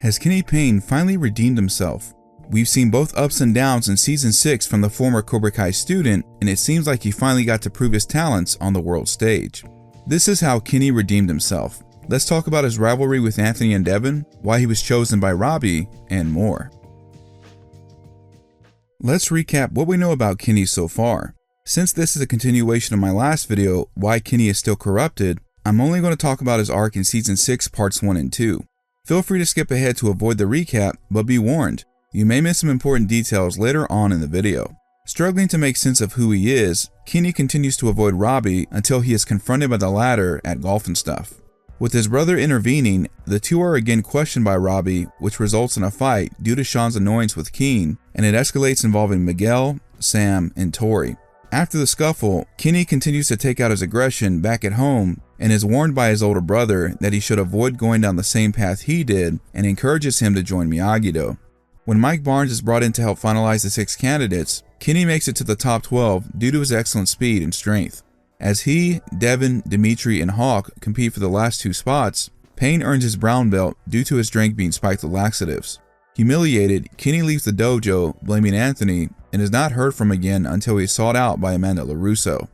Has Kenny Payne finally redeemed himself? We've seen both ups and downs in Season 6 from the former Cobra Kai student, and it seems like he finally got to prove his talents on the world stage. This is how Kenny redeemed himself. Let's talk about his rivalry with Anthony and Devon, why he was chosen by Robbie, and more. Let's recap what we know about Kenny so far. Since this is a continuation of my last video, Why Kenny is Still Corrupted, I'm only going to talk about his arc in Season 6 Parts 1 and 2. Feel free to skip ahead to avoid the recap, but be warned, you may miss some important details later on in the video. Struggling to make sense of who he is, Kenny continues to avoid Robbie until he is confronted by the latter at golf and stuff. With his brother intervening, the two are again questioned by Robbie, which results in a fight due to Sean's annoyance with Keen, and it escalates involving Miguel, Sam, and Tori. After the scuffle, Kenny continues to take out his aggression back at home and is warned by his older brother that he should avoid going down the same path he did and encourages him to join Miyagi-Do. When Mike Barnes is brought in to help finalize the 6 candidates, Kenny makes it to the top 12 due to his excellent speed and strength. As he, Devon, Dimitri, and Hawk compete for the last 2 spots, Payne earns his brown belt due to his drink being spiked with laxatives. Humiliated, Kenny leaves the dojo, blaming Anthony, and is not heard from again until he is sought out by Amanda LaRusso.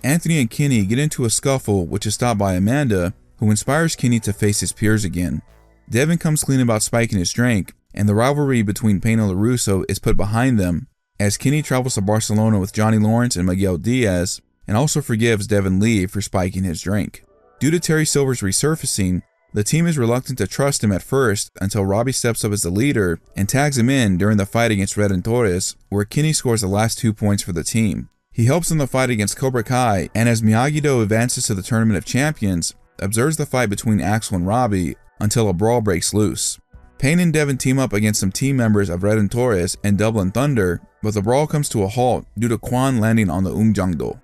Anthony and Kenny get into a scuffle which is stopped by Amanda, who inspires Kenny to face his peers again. Devon comes clean about spiking his drink, and the rivalry between Payne and LaRusso is put behind them, as Kenny travels to Barcelona with Johnny Lawrence and Miguel Diaz, and also forgives Devon Lee for spiking his drink. Due to Terry Silver's resurfacing, the team is reluctant to trust him at first until Robbie steps up as the leader and tags him in during the fight against Redentores, where Kenny scores the last 2 points for the team. He helps in the fight against Cobra Kai, and as Miyagi-Do advances to the Tournament of Champions, observes the fight between Axel and Robbie until a brawl breaks loose. Payne and Devon team up against some team members of Redentores and Dublin Thunder, but the brawl comes to a halt due to Kwan landing on the Umjangdo.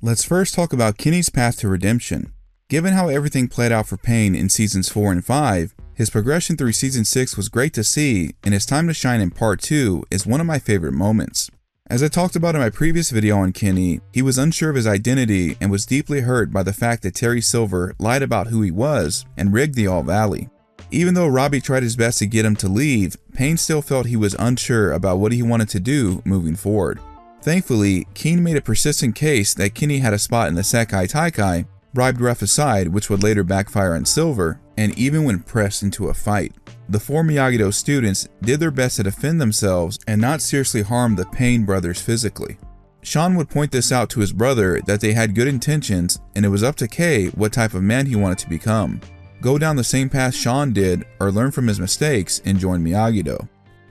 Let's first talk about Kenny's path to redemption. Given how everything played out for Payne in Seasons 4 and 5, his progression through Season 6 was great to see, and his time to shine in Part 2 is one of my favorite moments. As I talked about in my previous video on Kenny, he was unsure of his identity and was deeply hurt by the fact that Terry Silver lied about who he was and rigged the All Valley. Even though Robbie tried his best to get him to leave, Payne still felt he was unsure about what he wanted to do moving forward. Thankfully, Keen made a persistent case that Kenny had a spot in the Sekai Taikai, bribed Ref aside, which would later backfire on Silver, and even when pressed into a fight. The 4 Miyagi-Do students did their best to defend themselves and not seriously harm the Payne brothers physically. Sean would point this out to his brother that they had good intentions and it was up to Kay what type of man he wanted to become. Go down the same path Sean did or learn from his mistakes and join Miyagi-Do.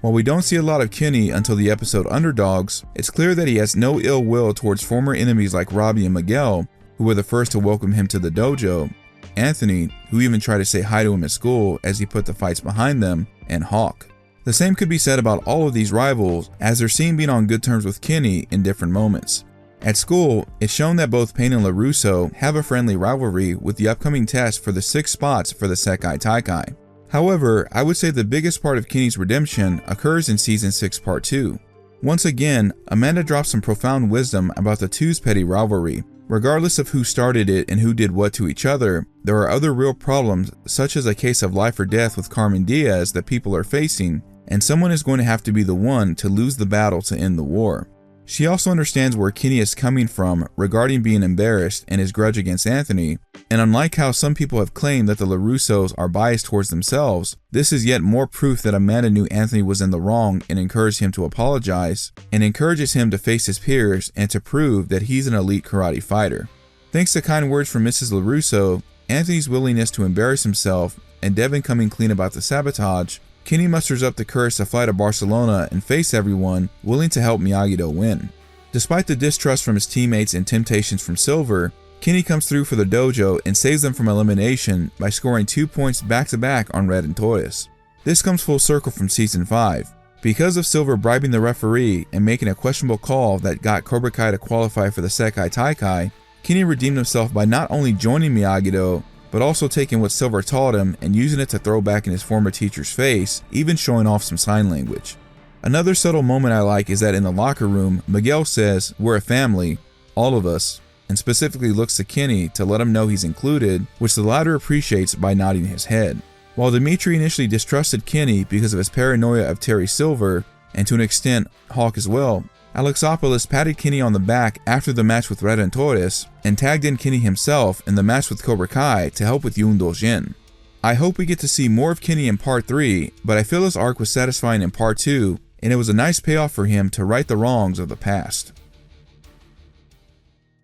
While we don't see a lot of Kenny until the episode Underdogs, it's clear that he has no ill will towards former enemies like Robbie and Miguel, who were the first to welcome him to the dojo, Anthony, who even tried to say hi to him at school as he put the fights behind them, and Hawk. The same could be said about all of these rivals, as they're seen being on good terms with Kenny in different moments. At school, it's shown that both Payne and LaRusso have a friendly rivalry with the upcoming test for the 6 spots for the Sekai Taikai. However, I would say the biggest part of Kenny's redemption occurs in Season 6 Part 2. Once again, Amanda drops some profound wisdom about the two's petty rivalry. Regardless of who started it and who did what to each other, there are other real problems, such as a case of life or death with Carmen Diaz that people are facing, and someone is going to have to be the one to lose the battle to end the war. She also understands where Kenny is coming from regarding being embarrassed and his grudge against Anthony, and unlike how some people have claimed that the LaRussos are biased towards themselves, this is yet more proof that Amanda knew Anthony was in the wrong and encouraged him to apologize, and encourages him to face his peers and to prove that he's an elite karate fighter. Thanks to kind words from Mrs. LaRusso, Anthony's willingness to embarrass himself, and Devon coming clean about the sabotage, Kenny musters up the courage to fly to Barcelona and face everyone, willing to help Miyagi-Do win. Despite the distrust from his teammates and temptations from Silver, Kenny comes through for the dojo and saves them from elimination by scoring 2 points back-to-back on Redentores. This comes full circle from Season 5. Because of Silver bribing the referee and making a questionable call that got Cobra Kai to qualify for the Sekai Taikai, Kenny redeemed himself by not only joining Miyagi-Do, but also taking what Silver taught him and using it to throw back in his former teacher's face, even showing off some sign language. Another subtle moment I like is that in the locker room, Miguel says, "We're a family, all of us," and specifically looks to Kenny to let him know he's included, which the latter appreciates by nodding his head. While Dimitri initially distrusted Kenny because of his paranoia of Terry Silver, and to an extent Hawk as well, Alexopoulos patted Kenny on the back after the match with Redentores and tagged in Kenny himself in the match with Cobra Kai to help with Yoon Do-jin. I hope we get to see more of Kenny in part 3, but I feel his arc was satisfying in part 2, and it was a nice payoff for him to right the wrongs of the past.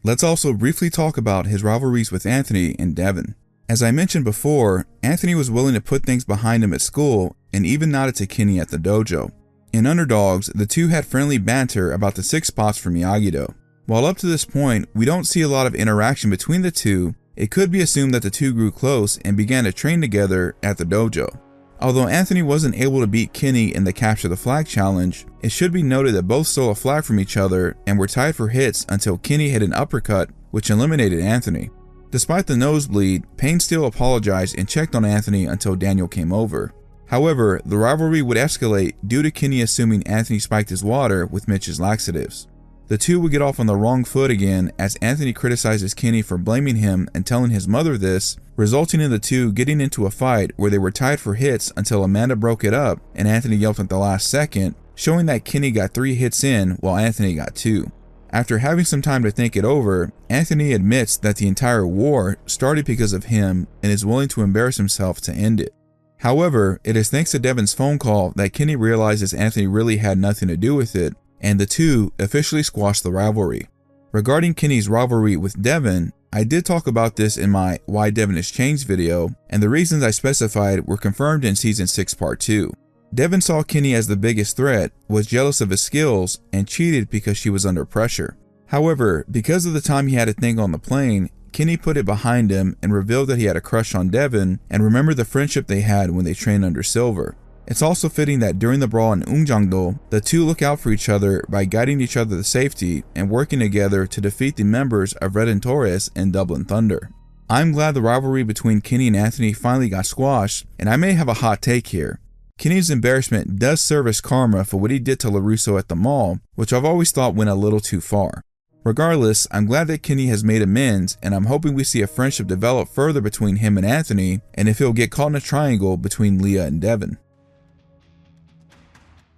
Let's also briefly talk about his rivalries with Anthony and Devon. As I mentioned before, Anthony was willing to put things behind him at school and even nodded to Kenny at the dojo. In Underdogs, the two had friendly banter about the 6 spots for Miyagi-Do. While up to this point, we don't see a lot of interaction between the two, it could be assumed that the two grew close and began to train together at the dojo. Although Anthony wasn't able to beat Kenny in the Capture the Flag challenge, it should be noted that both stole a flag from each other and were tied for hits until Kenny hit an uppercut, which eliminated Anthony. Despite the nosebleed, Payne still apologized and checked on Anthony until Daniel came over. However, the rivalry would escalate due to Kenny assuming Anthony spiked his water with Mitch's laxatives. The two would get off on the wrong foot again as Anthony criticizes Kenny for blaming him and telling his mother this, resulting in the two getting into a fight where they were tied for hits until Amanda broke it up and Anthony yelped at the last second, showing that Kenny got 3 hits in while Anthony got 2. After having some time to think it over, Anthony admits that the entire war started because of him and is willing to embarrass himself to end it. However, it is thanks to Devon's phone call that Kenny realizes Anthony really had nothing to do with it, and the two officially squashed the rivalry. Regarding Kenny's rivalry with Devon, I did talk about this in my Why Devon Has Changed video, and the reasons I specified were confirmed in Season 6 Part 2. Devon saw Kenny as the biggest threat, was jealous of his skills, and cheated because she was under pressure. However, because of the time he had to think on the plane, Kenny put it behind him and revealed that he had a crush on Devon and remembered the friendship they had when they trained under Silver. It's also fitting that during the brawl in Ungjangdo, the two look out for each other by guiding each other to safety and working together to defeat the members of Redentores and Dublin Thunder. I'm glad the rivalry between Kenny and Anthony finally got squashed, and I may have a hot take here. Kenny's embarrassment does serve as karma for what he did to LaRusso at the mall, which I've always thought went a little too far. Regardless, I'm glad that Kenny has made amends, and I'm hoping we see a friendship develop further between him and Anthony, and if he'll get caught in a triangle between Leah and Devon.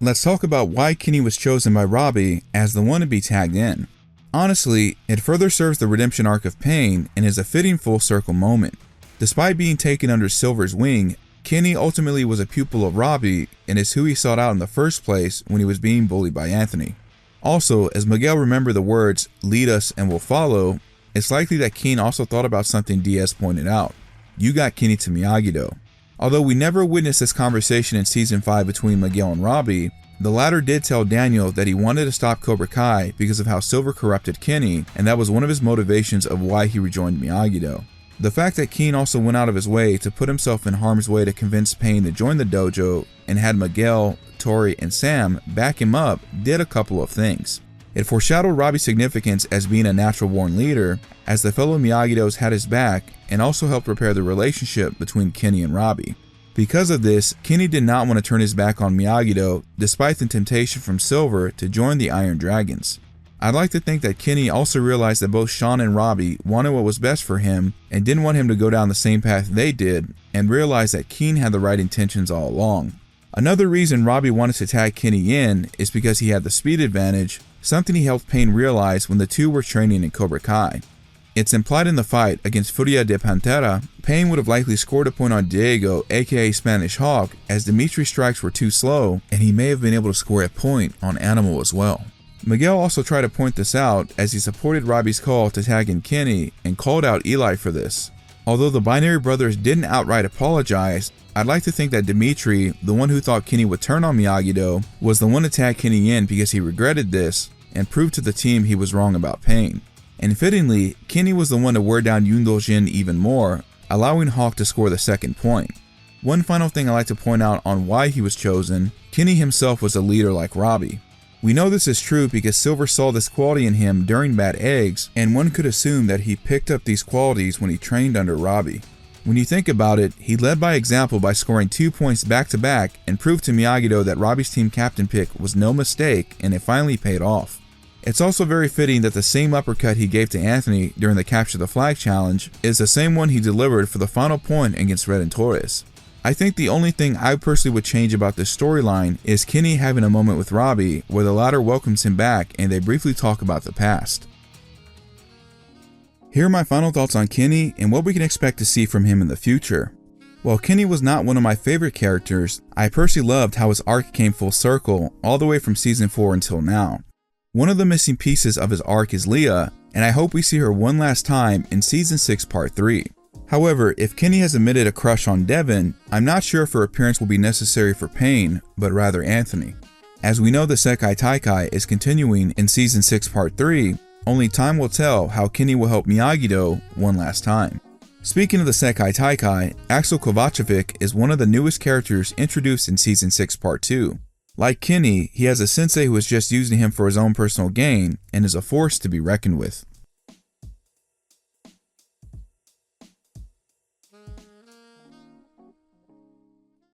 Let's talk about why Kenny was chosen by Robbie as the one to be tagged in. Honestly, it further serves the redemption arc of Payne and is a fitting full circle moment. Despite being taken under Silver's wing, Kenny ultimately was a pupil of Robbie and is who he sought out in the first place when he was being bullied by Anthony. Also, as Miguel remembered the words, "lead us and we'll follow," it's likely that Keen also thought about something Diaz pointed out. You got Kenny to Miyagi-Do. Although we never witnessed this conversation in Season 5 between Miguel and Robbie, the latter did tell Daniel that he wanted to stop Cobra Kai because of how Silver corrupted Kenny, and that was one of his motivations of why he rejoined Miyagi-Do. The fact that Keen also went out of his way to put himself in harm's way to convince Payne to join the dojo and had Miguel, Tori, and Sam back him up did a couple of things. It foreshadowed Robbie's significance as being a natural-born leader, as the fellow Miyagi-Dos had his back, and also helped repair the relationship between Kenny and Robbie. Because of this, Kenny did not want to turn his back on Miyagi-Do despite the temptation from Silver to join the Iron Dragons. I'd like to think that Kenny also realized that both Sean and Robbie wanted what was best for him and didn't want him to go down the same path they did, and realized that Keen had the right intentions all along. Another reason Robbie wanted to tag Kenny in is because he had the speed advantage, something he helped Payne realize when the two were training in Cobra Kai. It's implied in the fight against Furia de Pantera, Payne would have likely scored a point on Diego, aka Spanish Hawk, as Dimitri's strikes were too slow, and he may have been able to score a point on Animal as well. Miguel also tried to point this out as he supported Robbie's call to tag in Kenny and called out Eli for this. Although the Binary Brothers didn't outright apologize, I'd like to think that Dimitri, the one who thought Kenny would turn on Miyagi-Do, was the one to tag Kenny in because he regretted this and proved to the team he was wrong about Payne. And fittingly, Kenny was the one to wear down Yoon Do-jin even more, allowing Hawk to score the second point. One final thing I'd like to point out on why he was chosen, Kenny himself was a leader like Robbie. We know this is true because Silver saw this quality in him during Bad Eggs, and one could assume that he picked up these qualities when he trained under Robbie. When you think about it, he led by example by scoring 2 points back-to-back and proved to Miyagi-Do that Robbie's team captain pick was no mistake, and it finally paid off. It's also very fitting that the same uppercut he gave to Anthony during the Capture the Flag challenge is the same one he delivered for the final point against Redentores. I think the only thing I personally would change about this storyline is Kenny having a moment with Robbie where the latter welcomes him back and they briefly talk about the past. Here are my final thoughts on Kenny and what we can expect to see from him in the future. While Kenny was not one of my favorite characters, I personally loved how his arc came full circle all the way from season 4 until now. One of the missing pieces of his arc is Leah, and I hope we see her one last time in season 6 part 3. However, if Kenny has admitted a crush on Devon, I'm not sure if her appearance will be necessary for Payne, but rather Anthony. As we know the Sekai Taikai is continuing in season 6 part 3, only time will tell how Kenny will help Miyagi-Do one last time. Speaking of the Sekai Taikai, Axel Kovacevic is one of the newest characters introduced in season 6 part 2. Like Kenny, he has a sensei who is just using him for his own personal gain and is a force to be reckoned with.